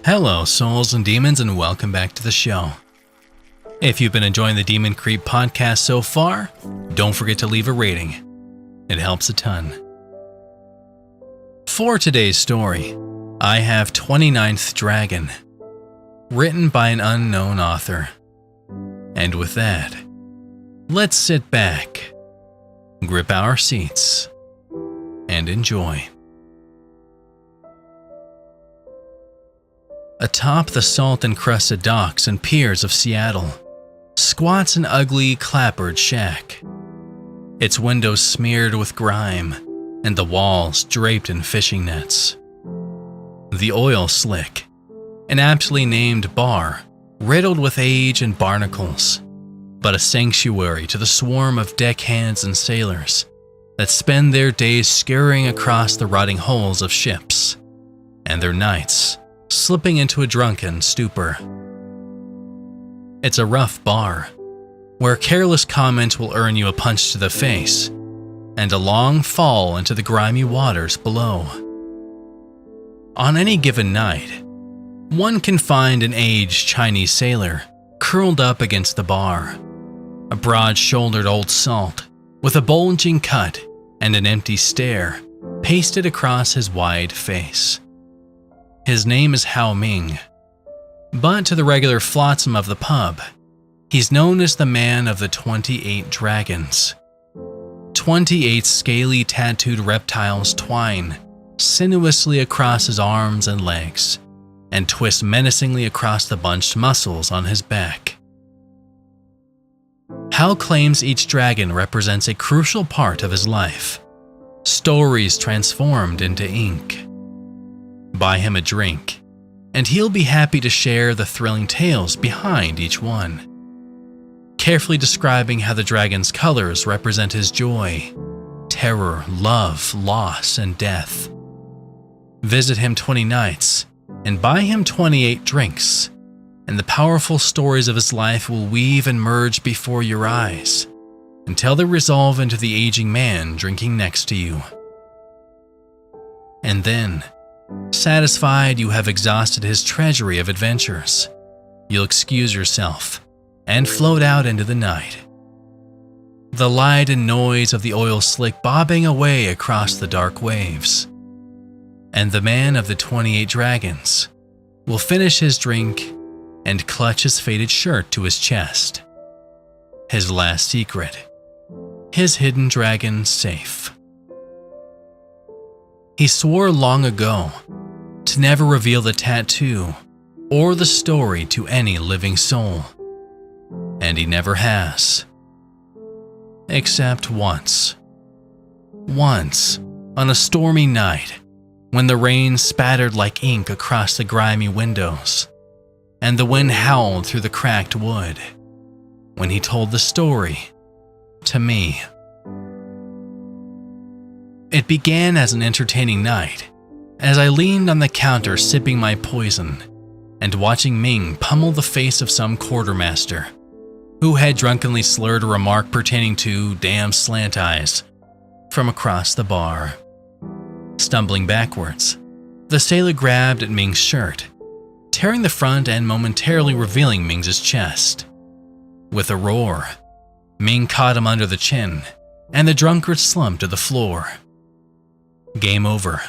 Hello, souls and demons, and welcome back to the show. If you've been enjoying the Demon Creep podcast so far, don't forget to leave a rating. It helps a ton. For today's story, I have 29th Dragon, written by an unknown author. And with that, let's sit back, grip our seats, and enjoy. Atop the salt-encrusted docks and piers of Seattle squats an ugly, clapboard shack. Its windows smeared with grime and the walls draped in fishing nets. The oil slick, an aptly named bar riddled with age and barnacles, but a sanctuary to the swarm of deckhands and sailors that spend their days scurrying across the rotting hulls of ships, and their nights slipping into a drunken stupor. It's a rough bar, where careless comment will earn you a punch to the face and a long fall into the grimy waters below. On any given night, one can find an aged Chinese sailor curled up against the bar, a broad-shouldered old salt with a bulging cut and an empty stare pasted across his wide face. His name is Hao Ming, but to the regular flotsam of the pub, he's known as the man of the 28 dragons. 28 scaly tattooed reptiles twine sinuously across his arms and legs and twist menacingly across the bunched muscles on his back. Hao claims each dragon represents a crucial part of his life, stories transformed into ink. Buy him a drink, and he'll be happy to share the thrilling tales behind each one, carefully describing how the dragon's colors represent his joy, terror, love, loss, and death. Visit him 20 nights, and buy him 28 drinks, and the powerful stories of his life will weave and merge before your eyes, until they resolve into the aging man drinking next to you. And then, satisfied you have exhausted his treasury of adventures, you'll excuse yourself and float out into the night. The light and noise of the oil slick bobbing away across the dark waves. And the man of the 28 dragons will finish his drink and clutch his faded shirt to his chest. His last secret, his hidden dragon safe. He swore long ago to never reveal the tattoo or the story to any living soul, and he never has. Except once. Once, on a stormy night, when the rain spattered like ink across the grimy windows, and the wind howled through the cracked wood, when he told the story to me. It began as an entertaining night, as I leaned on the counter sipping my poison and watching Ming pummel the face of some quartermaster who had drunkenly slurred a remark pertaining to damn slant eyes from across the bar. Stumbling backwards, the sailor grabbed at Ming's shirt, tearing the front and momentarily revealing Ming's chest. With a roar, Ming caught him under the chin, and the drunkard slumped to the floor. Game over.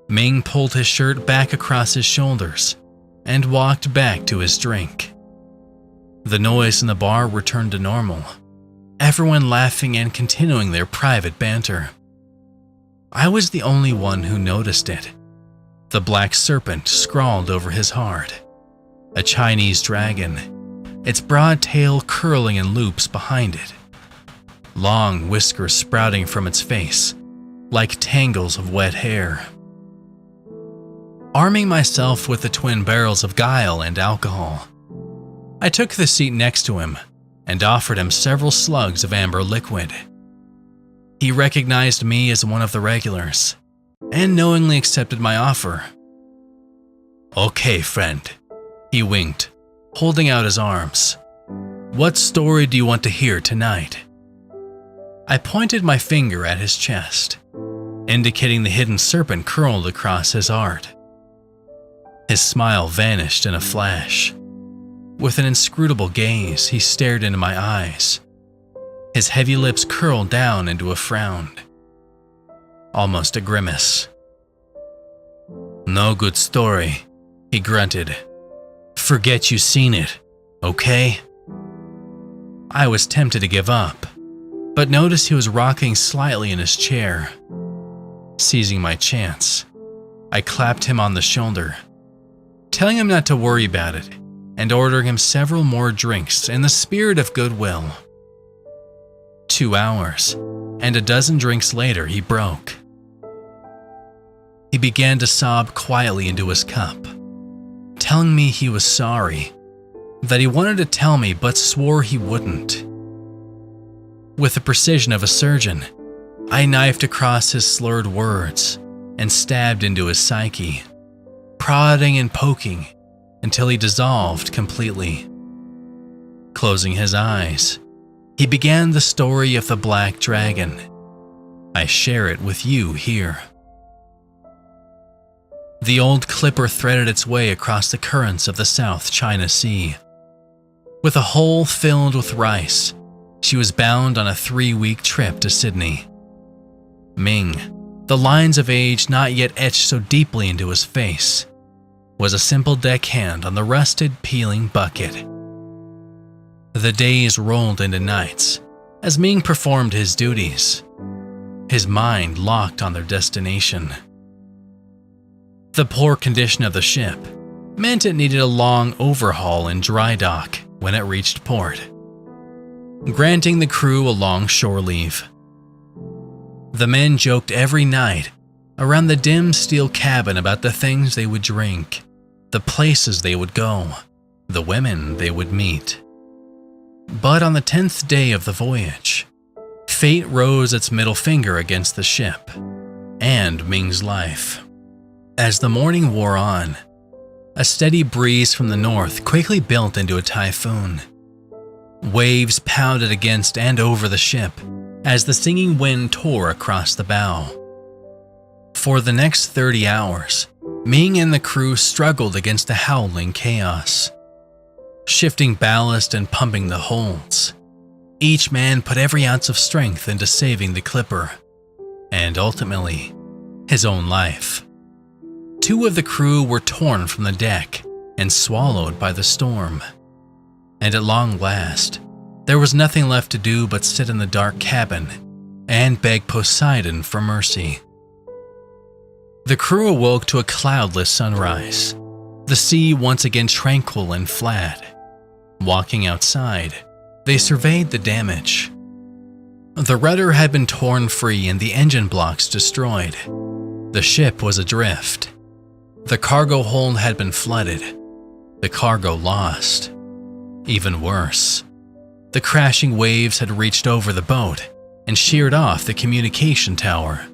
Ming pulled his shirt back across his shoulders and walked back to his drink. The noise in the bar returned to normal, everyone laughing and continuing their private banter. I was the only one who noticed it. The black serpent scrawled over his heart. A Chinese dragon, its broad tail curling in loops behind it. Long whiskers sprouting from its face, like tangles of wet hair. Arming myself with the twin barrels of guile and alcohol, I took the seat next to him and offered him several slugs of amber liquid. He recognized me as one of the regulars, and knowingly accepted my offer. "Okay, friend," he winked, holding out his arms. "What story do you want to hear tonight?" I pointed my finger at his chest, indicating the hidden serpent curled across his heart. His smile vanished in a flash. With an inscrutable gaze, he stared into my eyes. His heavy lips curled down into a frown, almost a grimace. "No good story," he grunted. "Forget you seen it, okay?" I was tempted to give up, but noticed he was rocking slightly in his chair. Seizing my chance, I clapped him on the shoulder, telling him not to worry about it, and ordering him several more drinks in the spirit of goodwill. 2 hours, and a dozen drinks later he broke. He began to sob quietly into his cup, telling me he was sorry, that he wanted to tell me but swore he wouldn't. With the precision of a surgeon, I knifed across his slurred words and stabbed into his psyche, prodding and poking until he dissolved completely. Closing his eyes, he began the story of the Black Dragon. I share it with you here. The old clipper threaded its way across the currents of the South China Sea. With a hole filled with rice, she was bound on a 3-week trip to Sydney. Ming, the lines of age not yet etched so deeply into his face, was a simple deckhand on the rusted, peeling bucket. The days rolled into nights as Ming performed his duties, his mind locked on their destination. The poor condition of the ship meant it needed a long overhaul in dry dock when it reached port, granting the crew a long shore leave. The men joked every night around the dim steel cabin about the things they would drink, the places they would go, the women they would meet. But on the 10th day of the voyage, fate rose its middle finger against the ship and Ming's life. As the morning wore on, a steady breeze from the north quickly built into a typhoon. Waves pounded against and over the ship as the singing wind tore across the bow. For the next 30 hours, Ming and the crew struggled against the howling chaos, shifting ballast and pumping the holds. Each man put every ounce of strength into saving the clipper, and ultimately, his own life. 2 of the crew were torn from the deck and swallowed by the storm. And at long last, there was nothing left to do but sit in the dark cabin and beg Poseidon for mercy. The crew awoke to a cloudless sunrise, the sea once again tranquil and flat. Walking outside, they surveyed the damage. The rudder had been torn free and the engine blocks destroyed. The ship was adrift. The cargo hold had been flooded, the cargo lost. Even worse, the crashing waves had reached over the boat and sheared off the communication tower.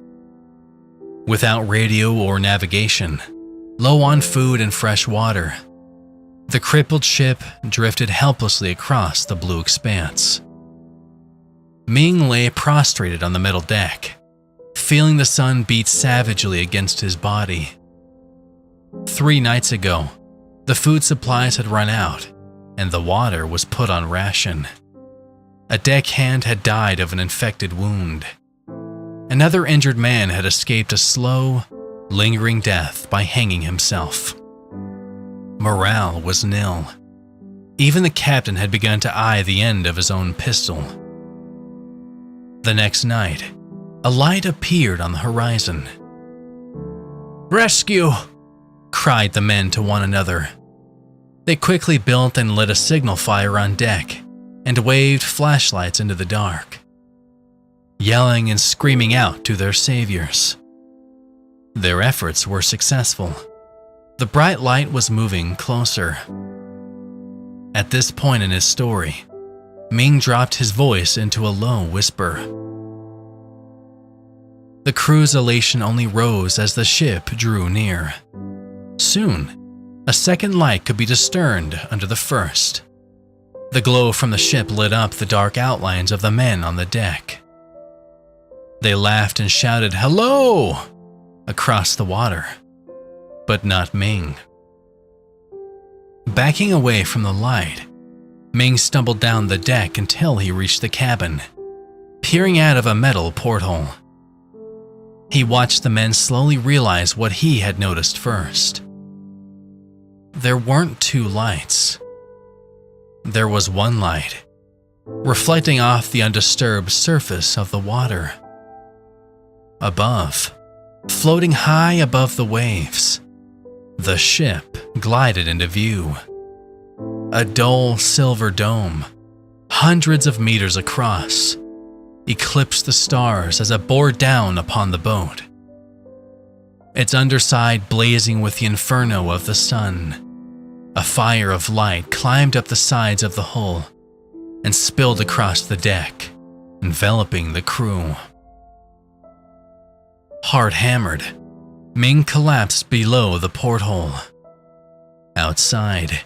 Without radio or navigation, low on food and fresh water, the crippled ship drifted helplessly across the blue expanse. Ming lay prostrated on the metal deck, feeling the sun beat savagely against his body. 3 nights ago, the food supplies had run out, and the water was put on ration. A deckhand had died of an infected wound. Another injured man had escaped a slow, lingering death by hanging himself. Morale was nil. Even the captain had begun to eye the end of his own pistol. The next night, a light appeared on the horizon. "Rescue!" cried the men to one another. They quickly built and lit a signal fire on deck and waved flashlights into the dark, yelling and screaming out to their saviors. Their efforts were successful. The bright light was moving closer. At this point in his story, Ming dropped his voice into a low whisper. The crew's elation only rose as the ship drew near. Soon, a second light could be discerned under the first. The glow from the ship lit up the dark outlines of the men on the deck. They laughed and shouted, "Hello!" across the water, but not Ming. Backing away from the light, Ming stumbled down the deck until he reached the cabin, peering out of a metal porthole. He watched the men slowly realize what he had noticed first. There weren't two lights. There was one light, reflecting off the undisturbed surface of the water. Above, floating high above the waves, the ship glided into view. A dull silver dome, hundreds of meters across, eclipsed the stars as it bore down upon the boat. Its underside blazing with the inferno of the sun. A fire of light climbed up the sides of the hull and spilled across the deck, enveloping the crew. Hard-hammered, Ming collapsed below the porthole. Outside,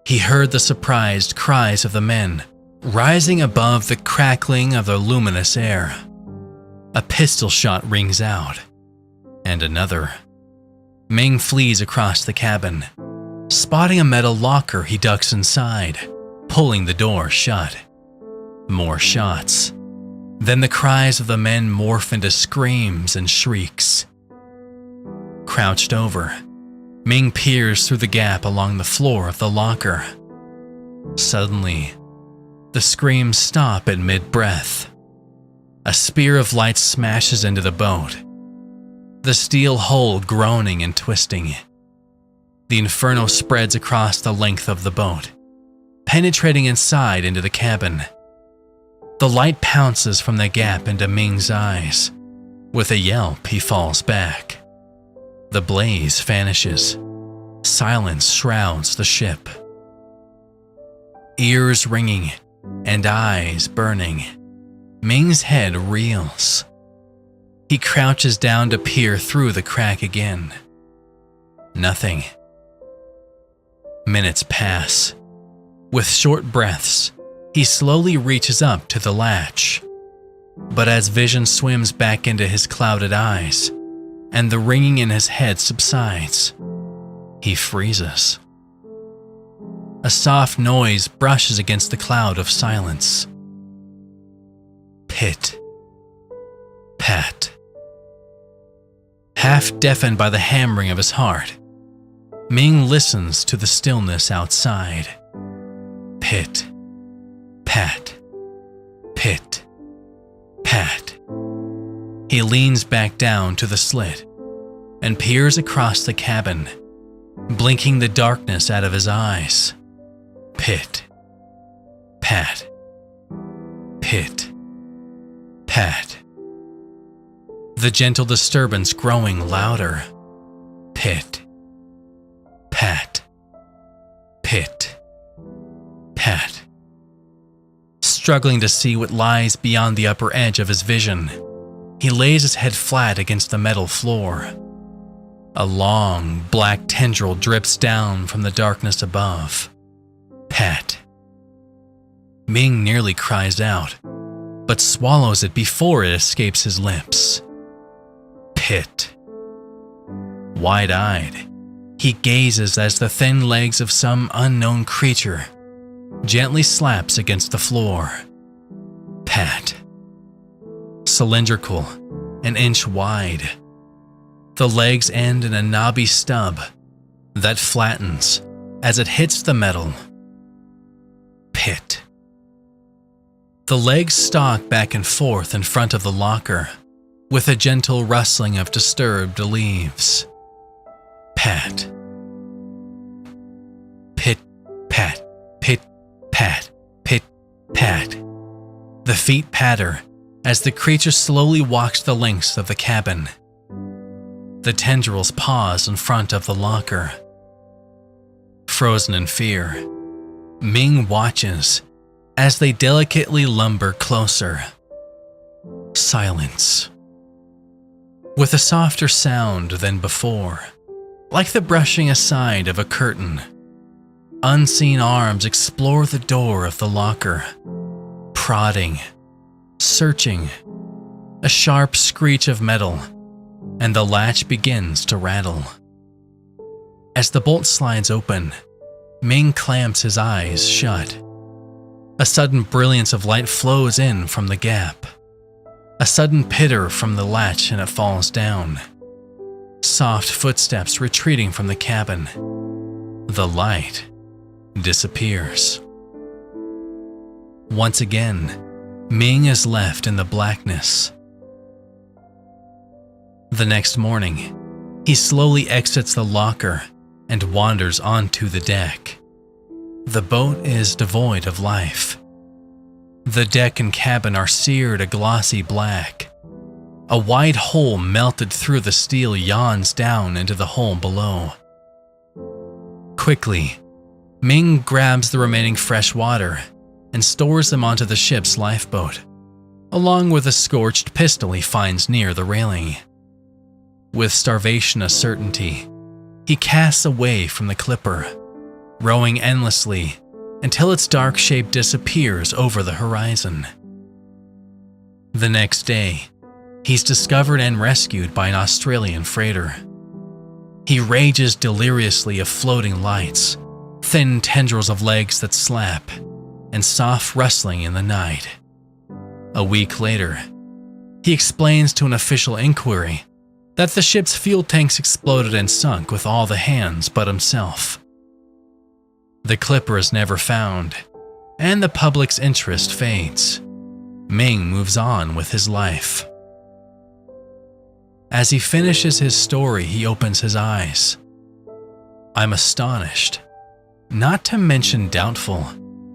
he heard the surprised cries of the men rising above the crackling of the luminous air. A pistol shot rings out, and another. Ming flees across the cabin. Spotting a metal locker, he ducks inside, pulling the door shut. More shots. Then the cries of the men morph into screams and shrieks. Crouched over, Ming peers through the gap along the floor of the locker. Suddenly, the screams stop at mid-breath. A spear of light smashes into the boat, the steel hull groaning and twisting. The inferno spreads across the length of the boat, penetrating inside into the cabin. The light pounces from the gap into Ming's eyes. With a yelp, he falls back. The blaze vanishes. Silence shrouds the ship. Ears ringing and eyes burning, Ming's head reels. He crouches down to peer through the crack again. Nothing. Minutes pass. With short breaths, he slowly reaches up to the latch. But as vision swims back into his clouded eyes, and the ringing in his head subsides, he freezes. A soft noise brushes against the cloud of silence. Pit. Pat. Half deafened by the hammering of his heart, Ming listens to the stillness outside. Pit. Pat. Pit. Pat. He leans back down to the slit and peers across the cabin, blinking the darkness out of his eyes. Pit. Pat. Pit. Pat. The gentle disturbance growing louder. Pit. Pat. Pit. Pat. Struggling to see what lies beyond the upper edge of his vision, he lays his head flat against the metal floor. A long, black tendril drips down from the darkness above. Pat. Ming nearly cries out, but swallows it before it escapes his lips. Pit. Wide-eyed, he gazes as the thin legs of some unknown creature gently slaps against the floor. Pat. Cylindrical, an inch wide. The legs end in a knobby stub that flattens as it hits the metal. Pit. The legs stalk back and forth in front of the locker, with a gentle rustling of disturbed leaves. Pat. Pit, pat, pit, pat, pit, pat. The feet patter as the creature slowly walks the lengths of the cabin. The tendrils pause in front of the locker. Frozen in fear, Ming watches as they delicately lumber closer. Silence. With a softer sound than before, like the brushing aside of a curtain, unseen arms explore the door of the locker, prodding, searching. A sharp screech of metal, and the latch begins to rattle. As the bolt slides open, Ming clamps his eyes shut. A sudden brilliance of light flows in from the gap. A sudden pitter from the latch and it falls down. Soft footsteps retreating from the cabin. The light disappears. Once again, Ming is left in the blackness. The next morning, he slowly exits the locker and wanders onto the deck. The boat is devoid of life. The deck and cabin are seared a glossy black. A wide hole melted through the steel yawns down into the hole below. Quickly, Ming grabs the remaining fresh water and stores them onto the ship's lifeboat, along with a scorched pistol he finds near the railing. With starvation a certainty, he casts away from the clipper, rowing endlessly until its dark shape disappears over the horizon. The next day, he's discovered and rescued by an Australian freighter. He rages deliriously of floating lights, thin tendrils of legs that slap, and soft rustling in the night. A week later, he explains to an official inquiry that the ship's fuel tanks exploded and sunk with all the hands but himself. The clipper is never found, and the public's interest fades. Ming moves on with his life. As he finishes his story, he opens his eyes. I'm astonished, not to mention doubtful,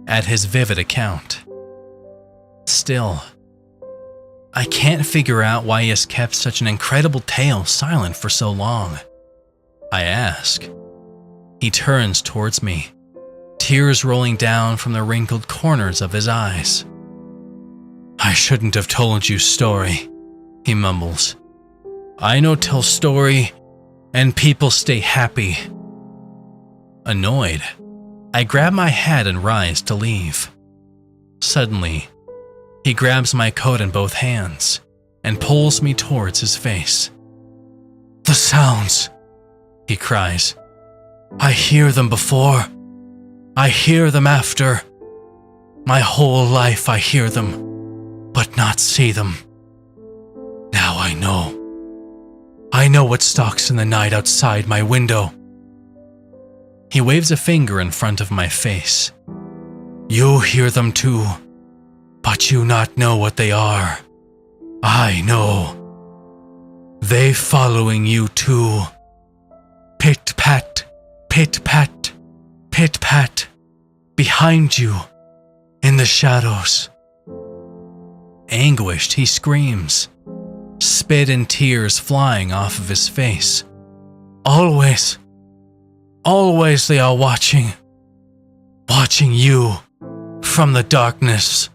at his vivid account. Still, I can't figure out why he has kept such an incredible tale silent for so long. I ask. He turns towards me, tears rolling down from the wrinkled corners of his eyes. I shouldn't have told you story, he mumbles. I no tell story, and people stay happy. Annoyed, I grab my hat and rise to leave. Suddenly, he grabs my coat in both hands and pulls me towards his face. The sounds, he cries. I hear them before. I hear them after. My whole life I hear them, but not see them. Now I know. I know what stalks in the night outside my window. He waves a finger in front of my face. You hear them too, but you not know what they are. I know. They following you too. Pit-pat, pit-pat, pit-pat, behind you, in the shadows. Anguished, he screams, spit and tears flying off of his face. Always, always they are watching you from the darkness.